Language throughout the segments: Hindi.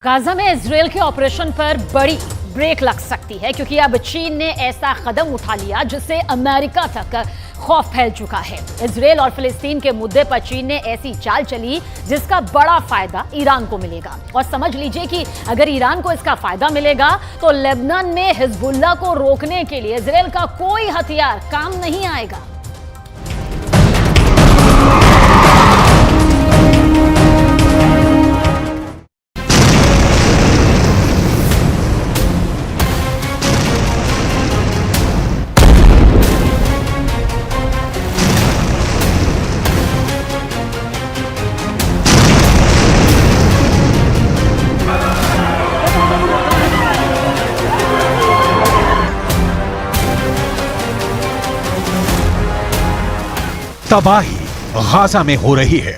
गाजा में इजरायल के ऑपरेशन पर बड़ी ब्रेक लग सकती है क्योंकि अब चीन ने ऐसा कदम उठा लिया जिससे अमेरिका तक खौफ फैल चुका है। इजरायल और फिलिस्तीन के मुद्दे पर चीन ने ऐसी चाल चली जिसका बड़ा फायदा ईरान को मिलेगा। और समझ लीजिए कि अगर ईरान को इसका फायदा मिलेगा तो लेबनान में हिजबुल्लाह को रोकने के लिए इजरायल का कोई हथियार काम नहीं आएगा। तबाही गाजा में हो रही है।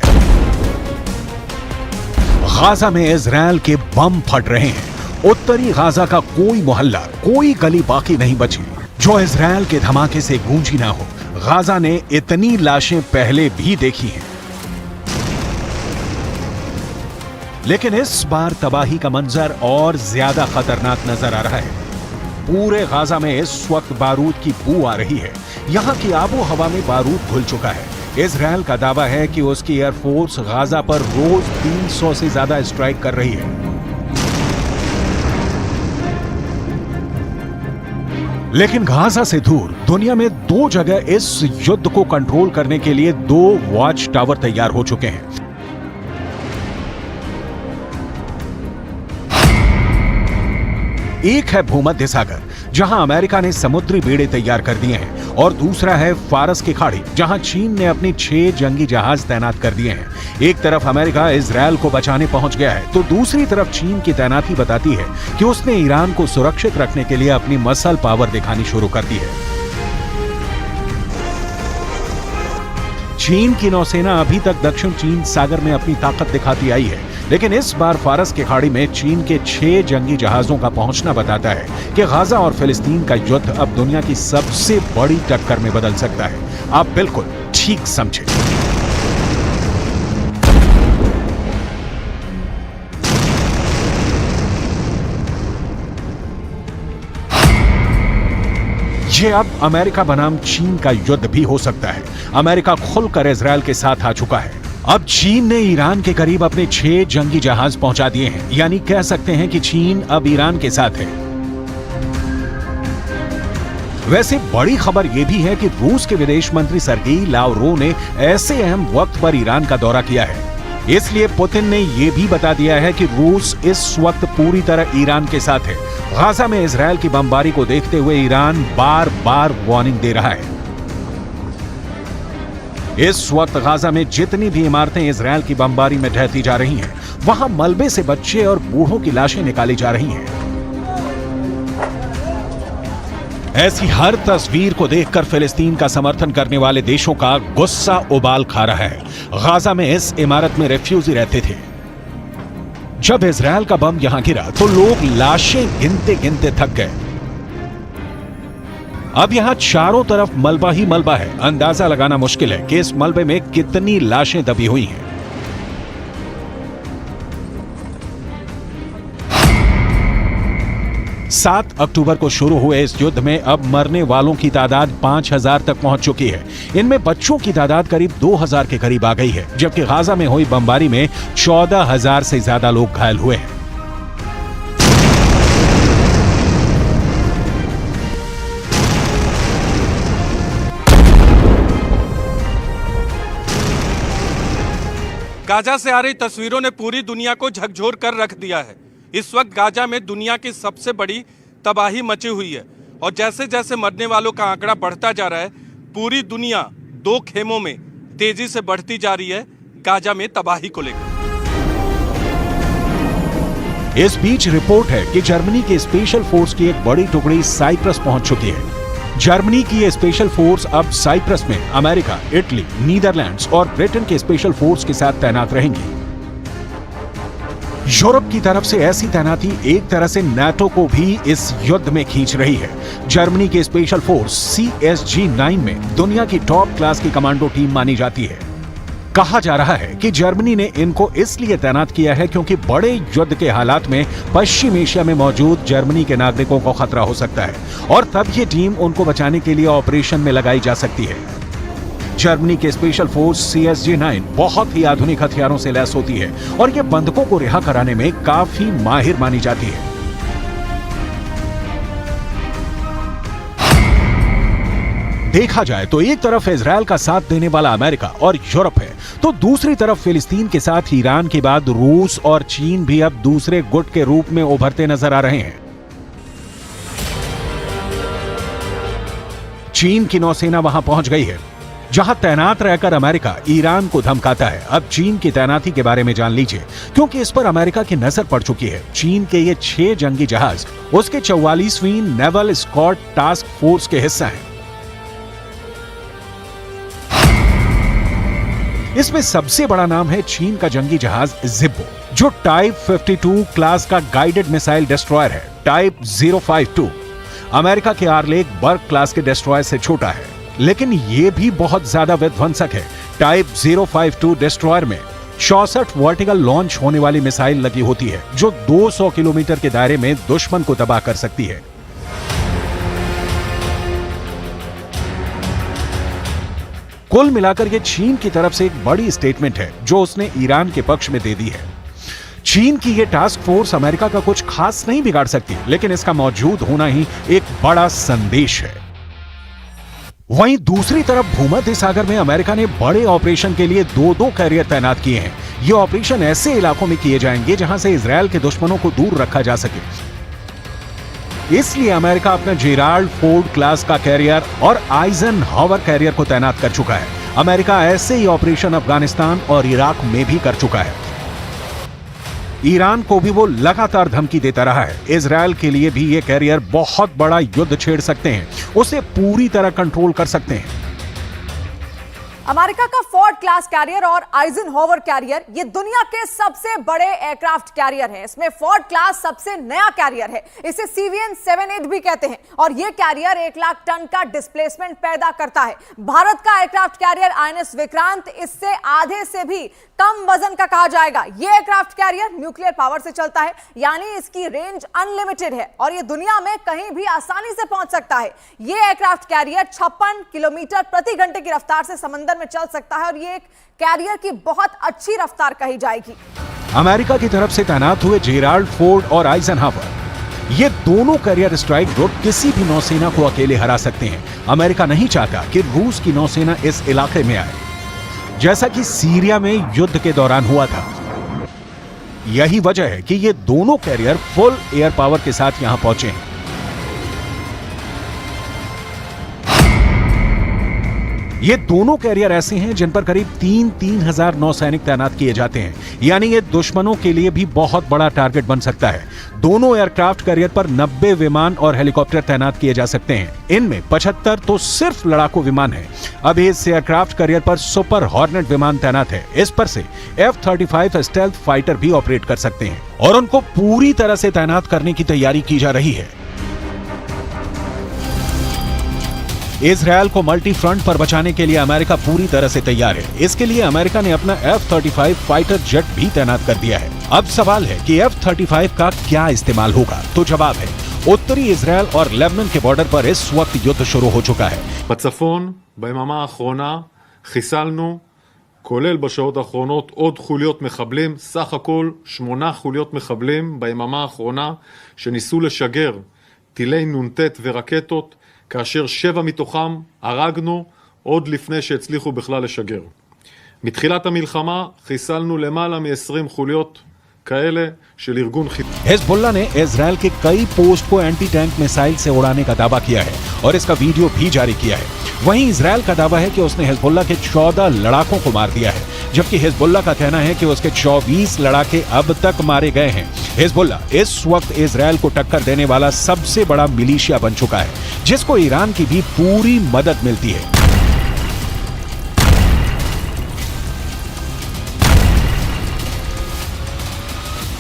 गाजा में इजरायल के बम फट रहे हैं। उत्तरी गाजा का कोई मोहल्ला, कोई गली बाकी नहीं बची जो इजरायल के धमाके से गूंजी ना हो। गाजा ने इतनी लाशें पहले भी देखी हैं, लेकिन इस बार तबाही का मंजर और ज्यादा खतरनाक नजर आ रहा है। पूरे गाजा में इस वक्त बारूद की बू आ रही है। यहाँ की आबो हवा में बारूद घुल चुका है। इजरायल का दावा है कि उसकी एयरफोर्स गाजा पर रोज 300 से ज्यादा स्ट्राइक कर रही है। लेकिन गाजा से दूर दुनिया में दो जगह इस युद्ध को कंट्रोल करने के लिए 2 वॉच टावर तैयार हो चुके हैं। एक है भूमध्य सागर, जहां अमेरिका ने समुद्री बेड़े तैयार कर दिए हैं, और दूसरा है फारस की खाड़ी, जहां चीन ने अपने 6 जंगी जहाज तैनात कर दिए हैं। एक तरफ अमेरिका इजरायल को बचाने पहुंच गया है, तो दूसरी तरफ चीन की तैनाती बताती है कि उसने ईरान को सुरक्षित रखने के लिए अपनी मसल पावर दिखानी शुरू कर दी है। चीन की नौसेना अभी तक दक्षिण चीन सागर में अपनी ताकत दिखाती आई है, लेकिन इस बार फारस की खाड़ी में चीन के 6 जंगी जहाजों का पहुंचना बताता है कि गाजा और फिलिस्तीन का युद्ध अब दुनिया की सबसे बड़ी टक्कर में बदल सकता है। आप बिल्कुल ठीक समझे। ये अब अमेरिका बनाम चीन का युद्ध भी हो सकता है। अमेरिका खुलकर इजरायल के साथ आ चुका है। अब चीन ने ईरान के करीब अपने 6 जंगी जहाज पहुंचा दिए हैं, यानी कह सकते हैं कि चीन अब ईरान के साथ है। वैसे बड़ी खबर यह भी है कि रूस के विदेश मंत्री सर्गेई लावरोव ने ऐसे अहम वक्त पर ईरान का दौरा किया है। इसलिए पुतिन ने यह भी बता दिया है कि रूस इस वक्त पूरी तरह ईरान के साथ है। गाजा में इजरायल की बमबारी को देखते हुए ईरान बार बार वार्निंग दे रहा है। इस वक्त गाजा में जितनी भी इमारतें इजरायल की बमबारी में ढहती जा रही हैं, वहां मलबे से बच्चे और बूढ़ों की लाशें निकाली जा रही हैं। ऐसी हर तस्वीर को देखकर फिलिस्तीन का समर्थन करने वाले देशों का गुस्सा उबाल खा रहा है। गाजा में इस इमारत में रेफ्यूजी रहते थे। जब इजरायल का बम यहां गिरा तो लोग लाशें गिनते गिनते थक गए। अब यहां चारों तरफ मलबा ही मलबा है। अंदाजा लगाना मुश्किल है कि इस मलबे में कितनी लाशें दबी हुई हैं। सात अक्टूबर को शुरू हुए इस युद्ध में अब मरने वालों की तादाद 5000 तक पहुंच चुकी है। इनमें बच्चों की तादाद करीब 2000 के करीब आ गई है, जबकि गाजा में हुई बमबारी में 14000 से ज्यादा लोग घायल हुए हैं। गाजा से आ रही तस्वीरों ने पूरी दुनिया को झकझोर कर रख दिया है। इस वक्त गाजा में दुनिया की सबसे बड़ी तबाही मची हुई है, और जैसे जैसे मरने वालों का आंकड़ा बढ़ता जा रहा है, पूरी दुनिया 2 खेमों में तेजी से बढ़ती जा रही है गाजा में तबाही को लेकर। इस बीच रिपोर्ट है कि जर्मनी के स्पेशल फोर्स की एक बड़ी टुकड़ी साइप्रस पहुंच चुकी है। जर्मनी की ये स्पेशल फोर्स अब साइप्रस में अमेरिका, इटली, नीदरलैंड्स और ब्रिटेन के स्पेशल फोर्स के साथ तैनात रहेंगी। यूरोप की तरफ से ऐसी तैनाती एक तरह से नाटो को भी इस युद्ध में खींच रही है। जर्मनी की स्पेशल फोर्स CSG-9 में दुनिया की टॉप क्लास की कमांडो टीम मानी जाती है। कहा जा रहा है कि जर्मनी ने इनको इसलिए तैनात किया है क्योंकि बड़े युद्ध के हालात में पश्चिम एशिया में मौजूद जर्मनी के नागरिकों को खतरा हो सकता है और तब ये टीम उनको बचाने के लिए ऑपरेशन में लगाई जा सकती है। जर्मनी के स्पेशल फोर्स CSG-9 बहुत ही आधुनिक हथियारों से लैस होती है और ये बंधकों को रिहा कराने में काफी माहिर मानी जाती है। देखा जाए तो एक तरफ इजरायल का साथ देने वाला अमेरिका और यूरोप है, तो दूसरी तरफ फिलिस्तीन के साथ ईरान के बाद रूस और चीन भी अब दूसरे गुट के रूप में उभरते नजर आ रहे हैं। चीन की नौसेना वहां पहुंच गई है, जहां तैनात रहकर अमेरिका ईरान को धमकाता है। अब चीन की तैनाती के बारे में जान लीजिए, क्योंकि इस पर अमेरिका की नजर पड़ चुकी है। चीन के ये 6 जंगी जहाज उसके 44वीं नेवल स्क्वाड टास्क फोर्स के हिस्सा हैं। इसमें सबसे बड़ा नाम है चीन का जंगी जहाज जिब्बो, जो टाइप 52 क्लास का गाइडेड मिसाइल डिस्ट्रॉयर है। टाइप 052 अमेरिका के आर्लेक बर्ग क्लास के डिस्ट्रॉयर से छोटा है, लेकिन यह भी बहुत ज्यादा विध्वंसक है। टाइप 052 डिस्ट्रॉयर में 64 वर्टिकल लॉन्च होने वाली मिसाइल लगी होती है, जो 200 किलोमीटर के दायरे में दुश्मन को तबाह कर सकती है। कुल मिलाकर ये चीन की तरफ से एक बड़ी स्टेटमेंट है जो उसने ईरान के पक्ष में दे दी है। चीन की ये टास्क फोर्स अमेरिका का कुछ खास नहीं बिगाड़ सकती, लेकिन इसका मौजूद होना ही एक बड़ा संदेश है। वहीं दूसरी तरफ भूमध्य सागर में अमेरिका ने बड़े ऑपरेशन के लिए 2-2 कैरियर तैनात किए हैं। ये ऑपरेशन ऐसे इलाकों में किए जाएंगे जहां से इजरायल के दुश्मनों को दूर रखा जा सके। इसलिए अमेरिका अपना जेराल्ड फोर्ड क्लास का कैरियर और आइजनहावर कैरियर को तैनात कर चुका है। अमेरिका ऐसे ही ऑपरेशन अफगानिस्तान और इराक में भी कर चुका है। ईरान को भी वो लगातार धमकी देता रहा है। इजरायल के लिए भी ये कैरियर बहुत बड़ा युद्ध छेड़ सकते हैं, उसे पूरी तरह कंट्रोल कर सकते हैं। अमेरिका का फोर्ड क्लास कैरियर और आइजनहोवर कैरियर ये दुनिया के सबसे बड़े एयरक्राफ्ट कैरियर हैं। इसमें फोर्ड क्लास सबसे नया कैरियर है, इसे CVN-78 भी कहते हैं और ये कैरियर 1 लाख टन का डिस्प्लेसमेंट पैदा करता है। भारत का एयरक्राफ्ट कैरियर INS विक्रांत इससे आधे से भी कम वजन का कहा जाएगा। ये एयरक्राफ्ट कैरियर न्यूक्लियर पावर से चलता है, यानी इसकी रेंज अनलिमिटेड है और ये दुनिया में कहीं भी आसानी से पहुंच सकता है। ये एयरक्राफ्ट कैरियर 56 किलोमीटर प्रति घंटे की रफ्तार से समंदर में चल सकता है और ये एक कैरियर की बहुत अच्छी रफ्तार कही जाएगी। अमेरिका की तरफ से तैनात हुए जेराल्ड फोर्ड और आइजनहावर, ये दोनों कैरियर स्ट्राइक ग्रुप किसी भी नौसेना को अकेले हरा सकते हैं। अमेरिका नहीं चाहता कि रूस की नौसेना इस इलाके में आए, जैसा कि सीरिया में युद्ध के दौरान हुआ था। यही वजह है कि ये दोनों कैरियर फुल एयर पावर के साथ यहां पहुंचे हैं। ये दोनों कैरियर ऐसे हैं जिन पर करीब 3,000 नौसैनिक तैनात किए जाते हैं, यानी ये दुश्मनों के लिए भी बहुत बड़ा टारगेट बन सकता है। दोनों एयरक्राफ्ट कैरियर पर 90 विमान और हेलीकॉप्टर तैनात किए जा सकते हैं। इनमें 75 तो सिर्फ लड़ाकू विमान है। अब इस एयरक्राफ्ट कैरियर पर सुपर हॉर्नेट विमान तैनात है। इस पर से F-35 स्टेल्थ फाइटर भी ऑपरेट कर सकते हैं और उनको पूरी तरह से तैनात करने की तैयारी की जा रही है। इजरायल को मल्टी फ्रंट पर बचाने के लिए अमेरिका पूरी तरह से तैयार है। इसके लिए अमेरिका ने अपना F-35 फाइटर जेट भी तैनात कर दिया है। अब सवाल है कि F-35 का क्या इस्तेमाल होगा, तो जवाब है उत्तरी इजरायल और लेबनान के बॉर्डर पर इस वक्त युद्ध शुरू हो चुका है। בצפון, ביממה האחרונה, חיסלנו, כולל בשעות האחרונות, עוד חוליות מחבלים, סך הכל 8 חוליות מחבלים ביממה האחרונה, שניסו לשגר טילי נ"ט ורקטות, כאשר 7 מתוכם הרגנו עוד לפני שהצליחו בכלל לשגר. מתחילת המלחמה חיסלנו למעלה מ-20 חוליות כאלה של ארגון חיזבאללה। हिजबुल्लाह ने इजरायल के कई पोस्ट को एंटी टैंक मिसाइल से उड़ाने का दावा किया है और इसका वीडियो भी जारी किया है। वहीं इजरायल का दावा है कि उसने हिजबुल्लाह के 14 लड़ाकों को मार दिया है, जबकि हिजबुल्लाह का कहना है कि उसके 24 लड़ाके अब तक मारे गए हैं। हिजबुल्लाह इस वक्त इजरायल को टक्कर देने वाला सबसे बड़ा मिलिशिया बन चुका है, जिसको ईरान की भी पूरी मदद मिलती है।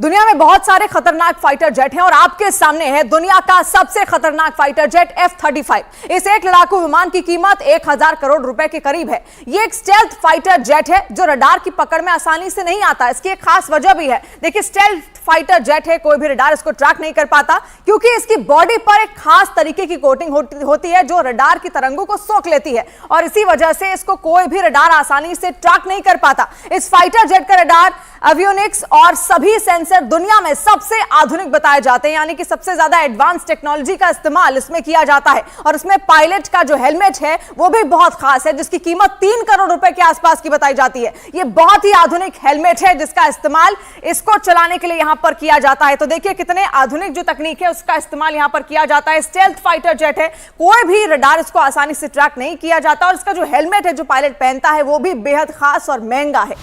दुनिया में बहुत सारे खतरनाक फाइटर जेट हैं और आपके सामने है दुनिया का सबसे खतरनाक फाइटर जेट F-35। इस एक लड़ाकू विमान की कीमत 1000 करोड़ रुपए के करीब है। ये एक स्टेल्थ फाइटर जेट है जो रडार की पकड़ में आसानी से नहीं आता। इसकी एक खास वजह भी है। देखिए, स्टेल्थ फाइटर जेट है, कोई भी रडार इसको ट्रैक नहीं कर पाता क्योंकि इसकी बॉडी पर एक खास तरीके की कोटिंग होती है जो रडार की तरंगों को सोख लेती है और इसी वजह से इसको कोई भी रडार आसानी से ट्रैक नहीं कर पाता। इस फाइटर जेट का रडार, एवियोनिक्स और सभी सेंसर दुनिया में सबसे आधुनिक बताए जाते हैं, यानी कि सबसे ज्यादा एडवांस टेक्नोलॉजी का इस्तेमाल इसमें किया जाता है। और इसमें पायलट का जो हेलमेट है वो भी बहुत खास है जिसकी कीमत 3 करोड़ रुपए के आसपास की बताई जाती है। ये बहुत ही आधुनिक हेलमेट है जिसका इस्तेमाल इसको चलाने के लिए यहां पर किया जाता है। तो देखिए कितने आधुनिक जो तकनीक है उसका इस्तेमाल यहां पर किया जाता है। स्टेल्थ फाइटर जेट है, कोई भी रडार इसको आसानी से ट्रैक नहीं किया जाता और इसका जो हेलमेट है जो पायलट पहनता है वो भी बेहद खास और महंगा है।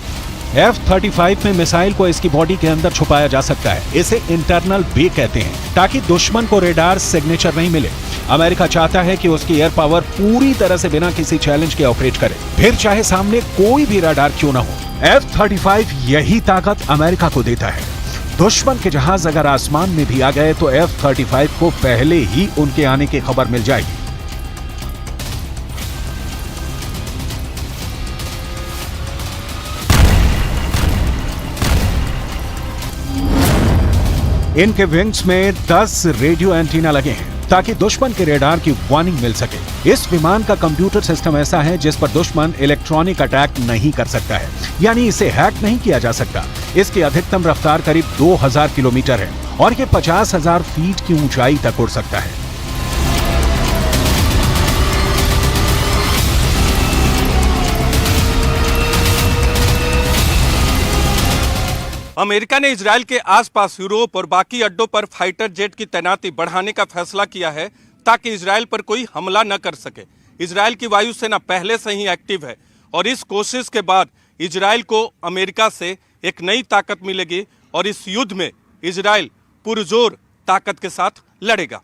F-35 में मिसाइल को इसकी बॉडी के अंदर छुपाया जा सकता है। इसे इंटरनल बे कहते हैं ताकि दुश्मन को रेडार सिग्नेचर नहीं मिले। अमेरिका चाहता है कि उसकी एयर पावर पूरी तरह से बिना किसी चैलेंज के ऑपरेट करे, फिर चाहे सामने कोई भी रडार क्यों ना हो। F-35 यही ताकत अमेरिका को देता है। दुश्मन के जहाज अगर आसमान में भी आ गए तो F-35 को पहले ही उनके आने की खबर मिल जाएगी। इनके विंग्स में 10 रेडियो एंटीना लगे हैं ताकि दुश्मन के रेडार की वार्निंग मिल सके। इस विमान का कंप्यूटर सिस्टम ऐसा है जिस पर दुश्मन इलेक्ट्रॉनिक अटैक नहीं कर सकता है, यानी इसे हैक नहीं किया जा सकता। इसकी अधिकतम रफ्तार करीब 2000 किलोमीटर है और ये 50,000 फीट की ऊंचाई तक उड़ सकता है। अमेरिका ने इजराइल के आसपास यूरोप और बाकी अड्डों पर फाइटर जेट की तैनाती बढ़ाने का फैसला किया है ताकि इजराइल पर कोई हमला न कर सके। इजराइल की वायुसेना पहले से ही एक्टिव है और इस कोशिश के बाद इजराइल को अमेरिका से एक नई ताकत मिलेगी और इस युद्ध में इजराइल पुरजोर ताकत के साथ लड़ेगा।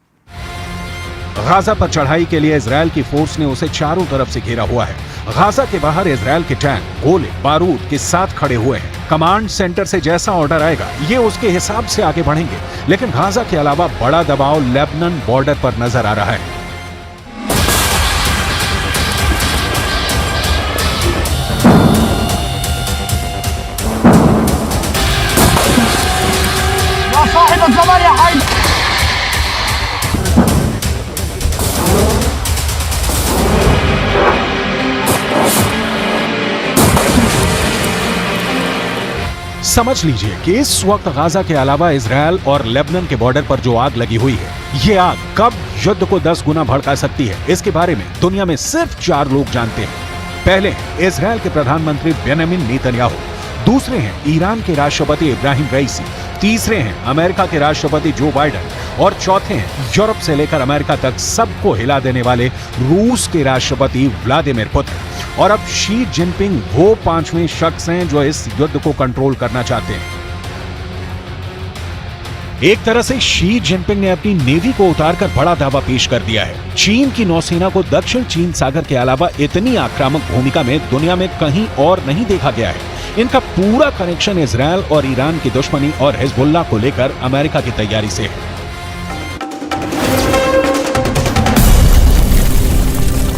गाजा पर चढ़ाई के लिए इजराइल की फोर्स ने उसे चारों तरफ से घेरा हुआ है। गाजा के बाहर इजराइल के टैंक, गोले, बारूद के साथ खड़े हुए हैं। कमांड सेंटर से जैसा ऑर्डर आएगा ये उसके हिसाब से आगे बढ़ेंगे। लेकिन गाजा के अलावा बड़ा दबाव लेबनान बॉर्डर पर नजर आ रहा है। समझ लीजिए कि इस वक्त गाजा के अलावा इजराइल और लेबनान के बॉर्डर पर जो आग लगी हुई है, ये आग कब युद्ध को 10 गुना भड़का सकती है, इसके बारे में दुनिया में सिर्फ 4 लोग जानते हैं। पहले हैं इजराइल के प्रधानमंत्री बेंजामिन नेतन्याहू, दूसरे हैं ईरान के राष्ट्रपति इब्राहिम रईसी, तीसरे हैं अमेरिका के राष्ट्रपति जो बाइडेन और चौथे हैं यूरोप से लेकर अमेरिका तक सबको हिला देने वाले रूस के राष्ट्रपति व्लादिमीर पुतिन। और अब शी जिनपिंग वो 5वें शख्स हैं जो इस युद्ध को कंट्रोल करना चाहते हैं। एक तरह से शी जिनपिंग ने अपनी नेवी को उतारकर बड़ा दावा पेश कर दिया है। चीन की नौसेना को दक्षिण चीन सागर के अलावा इतनी आक्रामक भूमिका में दुनिया में कहीं और नहीं देखा गया है। इनका पूरा कनेक्शन इजराइल और ईरान की दुश्मनी और हिजबुल्लाह को लेकर अमेरिका की तैयारी से है।